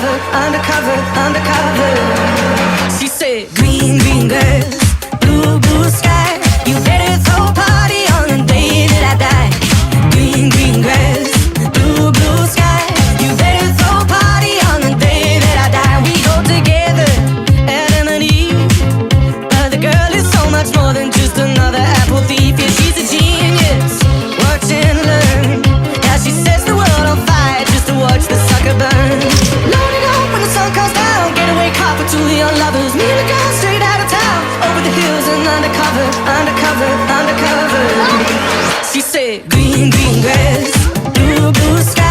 undercover, undercover, undercover. She said, green, green grass, blue, blue sky. You better throw a party on the day that I die. Green, green grass, blue, blue sky. You better throw a party on the day that I die. We go together, Adam and Eve. But the girl is so much more than just another apple thief. Yeah, she's a genius. Watch and learn. Now she sets the world on fire just to watch the sucker burn. Load it up when the sun comes down. Getaway car for two young lovers. Me and a girl straight out of town. Over the hills and undercover, undercover, undercover. She said, green, green grass, blue, blue sky.